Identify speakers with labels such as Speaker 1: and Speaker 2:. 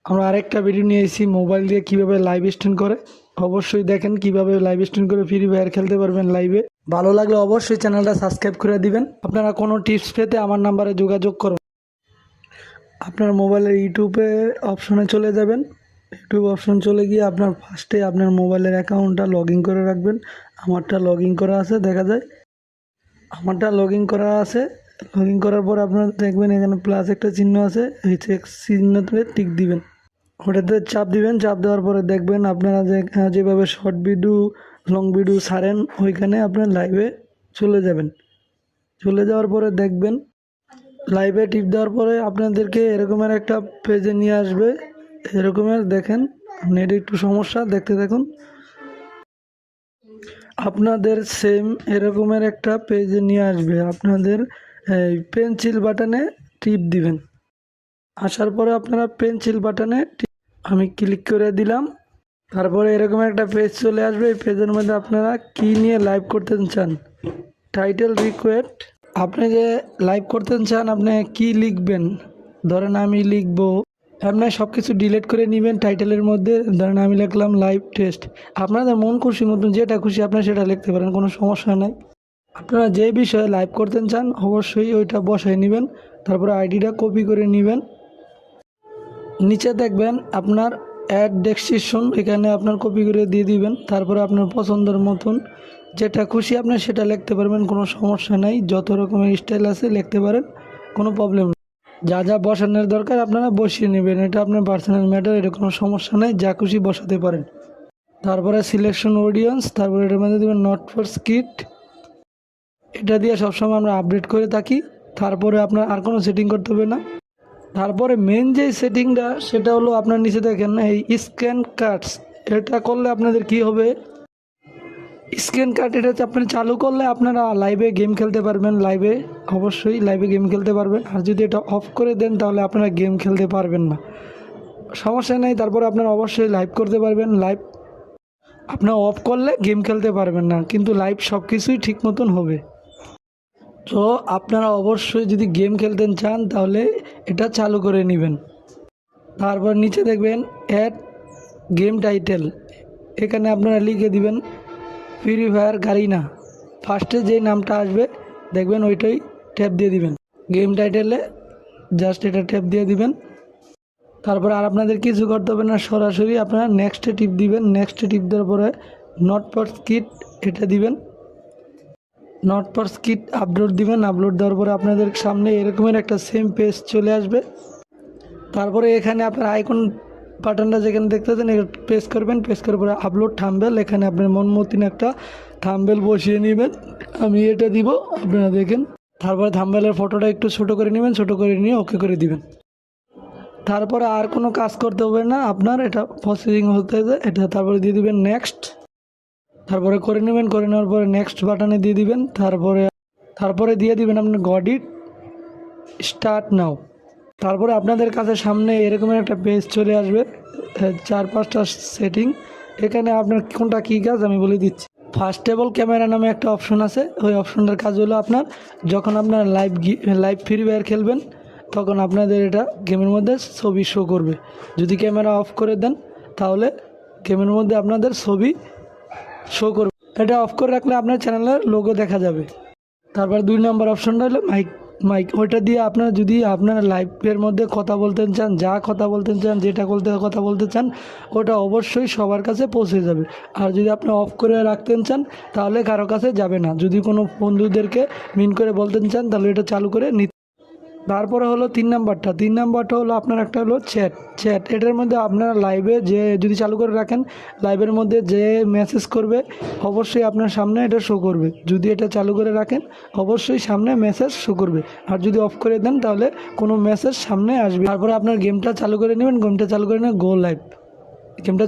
Speaker 1: আমরা আরেকটা ভিডিও নিয়ে এসেছি মোবাইল দিয়ে কিভাবে লাইভ স্ট্রিম করে। অবশ্যই দেখেন কিভাবে লাইভ স্ট্রিম করে ফ্রি ফায়ার খেলতে পারবেন লাইভে। ভালো লাগলে অবশ্যই চ্যানেলটা সাবস্ক্রাইব করে দিবেন। আপনারা কোনো টিপস পেতে আমার নাম্বারে যোগাযোগ করুন। আপনার মোবাইলের ইউটিউবে অপশনে চলে যাবেন। ইউটিউব অপশন চলে গিয়ে আপনার ফার্স্টে আপনার মোবাইলের অ্যাকাউন্টটা লগ ইন করে রাখবেন। আমারটা লগ ইন করা আছে, দেখা যায় আমারটা লগ ইন করা আছে। লগ ইন করার পর আপনারা দেখবেন এখানে প্লাস একটা চিহ্ন আছে, এই চিহ্নতে টিক দিবেন, ওটাতে চাপ দিবেন। চাপ দেওয়ার পরে দেখবেন আপনারা যেভাবে শর্ট ভিডিও লং ভিডিও ছাড়েন ওইখানে আপনার লাইভে চলে যাবেন। চলে যাওয়ার পরে দেখবেন লাইভে টিপ দেওয়ার পরে আপনাদেরকে এরকমের একটা পেজে নিয়ে আসবে। এরকমের দেখেন, নেট একটু সমস্যা, দেখতে দেখুন। আপনাদের সেম এরকমের একটা পেজে নিয়ে আসবে। আপনাদের এই পেন্সিল বাটনে টিপ দিবেন। আসার পরে আপনারা পেন্সিল বাটনে আমি ক্লিক করে দিলাম। তারপরে এরকম একটা পেজ চলে আসবে। এই পেজের মধ্যে আপনারা কি নিয়ে লাইভ করতে চান, টাইটেল রিকোয়েস্ট। আপনি যে লাইভ করতে চান আপনি কি লিখবেন, ধরেন আমি লিখবো, আপনি সব কিছু ডিলিট করে নেবেন টাইটেলের মধ্যে। ধরেন আমি লিখলাম লাইভ টেস্ট। আপনাদের মন খুশি মতন যেটা খুশি আপনারা সেটা লিখতে পারেন, কোনো সমস্যা নাই। আপনারা যে বিষয়ে লাইভ করতে চান অবশ্যই ওইটা বসায় নেবেন। তারপরে আইডিটা কপি করে নেবেন। নিচে দেখবেন আপনার অ্যাড ডেসক্রিপশন, এখানে আপনার কপি করে দিয়ে দিবেন। তারপরে আপনার পছন্দের মতন যেটা খুশি আপনি সেটা লিখতে পারবেন, কোনো সমস্যা নাই। যত রকমের স্টাইল আছে লিখতে পারেন, কোনো প্রবলেম নেই। যা যা বসানোর দরকার আপনারা বসিয়ে নেবেন, এটা আপনার পার্সোনাল ম্যাটার, এটা কোনো সমস্যা নাই, যা খুশি বসাতে পারেন। তারপরে সিলেকশন অডিয়েন্স, তারপরে এটার মধ্যে দেবেন নট ফর স্কিট। এটা দিয়ে সবসময় আমরা আপডেট করে থাকি। তারপরে আপনার আর কোনো সেটিং করতে হবে না। তারপরে মেন যে সেটিংটা সেটা হলো আপনার নিচে দেখেন এই স্ক্যান কার্ডস। এটা করলে আপনাদের কি হবে, স্ক্যান কার্ড এটা আপনি চালু করলে আপনারা লাইভে গেম খেলতে পারবেন। লাইভে অবশ্যই লাইভে গেম খেলতে পারবেন। আর যদি এটা অফ করে দেন তাহলে আপনারা গেম খেলতে পারবেন না, সমস্যা নেই। তারপরে আপনারা অবশ্যই লাইভ করতে পারবেন। লাইভ আপনার অফ করলে গেম খেলতে পারবেন না, কিন্তু লাইভ সব কিছুই ঠিক মতন হবে। তো আপনারা অবশ্যই যদি গেম খেলতে চান তাহলে এটা চালু করে নেবেন। তারপর নিচে দেখবেন অ্যাড গেম টাইটেল, এখানে আপনারা লিখে দিবেন ফ্রি ফায়ার গারিনা। ফার্স্টে যে নামটা আসবে দেখবেন ওইটাই ট্যাপ দিয়ে দিবেন। গেম টাইটেলে জাস্ট এটা ট্যাপ দিয়ে দিবেন। তারপর আর আপনাদের কিছু করতে হবে না, সরাসরি আপনারা নেক্সটে টিপ দিবেন। নেক্সটে টিপ দেওয়ার পরে নট ফর স্কিট এটা দিবেন। নট ফর স্কিট আপলোড দিবেন। আপলোড দেওয়ার পরে আপনাদের সামনে এরকমের একটা সেম পেজ চলে আসবে। তারপরে এখানে আপনার আইকন বাটনটা যেখানে দেখতেছেন প্রেস করবেন। প্রেস করার পরে আপলোড থাম্বনেল, এখানে আপনার মন মতন একটা থাম্বনেল বসিয়ে নেবেন। আমি এটা দিব, আপনারা দেখেন। তারপরে থাম্বনেলের ফটোটা একটু ছোট করে নেবেন, ছোট করে নিয়ে ওকে করে দিবেন। তারপরে আর কোনো কাজ করতে হবে না আপনার, এটা প্রসেসিং হতে এটা। তারপরে দিয়ে দিবেন নেক্সট, তারপরে করে নেবেন। করে নেওয়ার পরে নেক্সট বাটনে দিয়ে দিবেন। তারপরে দিয়ে দিবেন আপনার গট ইট স্টার্ট নাও। তারপরে আপনাদের কাছে সামনে এরকমের একটা পেজ চলে আসবে, 4-5টা সেটিং। এখানে আপনার কোনটা কী কাজ আমি বলে দিচ্ছি। ফাস্টেবল ক্যামেরা নামে একটা অপশন আছে, ওই অপশনটার কাজ হলো আপনার যখন আপনার লাইভ ফ্রি ফায়ার খেলবেন তখন আপনাদের এটা গেমের মধ্যে ছবি শো করবে। যদি ক্যামেরা অফ করে দেন তাহলে গেমের মধ্যে আপনাদের ছবি শো করবে। এটা অফ করে রাখলে আপনার চ্যানেলের লোগো দেখা যাবে। তারপর 2 নম্বর অপশনটা হলো মাইক। ওইটা দিয়ে আপনারা যদি আপনারা লাইভের মধ্যে কথা বলতে চান, যা কথা বলতে চান, যেটা কথা বলতে চান ওটা অবশ্যই সবার কাছে পৌঁছে যাবে। আর যদি আপনি অফ করে রাখতে চান তাহলে কারো কাছে যাবে না। যদি কোনো বন্ধুদেরকে মিন করে বলতে চান তাহলে এটা চালু করে নিতে। তারপরে হলো 3 নাম্বারটা হলো আপনার একটা হলো চ্যাট। এটার মধ্যে আপনারা লাইভে যে যদি চালু করে রাখেন, লাইভের মধ্যে যে মেসেজ করবে অবশ্যই আপনার সামনে এটা শো করবে। যদি এটা চালু করে রাখেন অবশ্যই সামনে মেসেজ শো করবে। আর যদি অফ করে দেন তাহলে কোনো মেসেজ সামনে আসবে। তারপরে আপনার গেমটা চালু করে নেবেন। গেমটা চালু করে নিয়ে গো লাইভ, গেমটা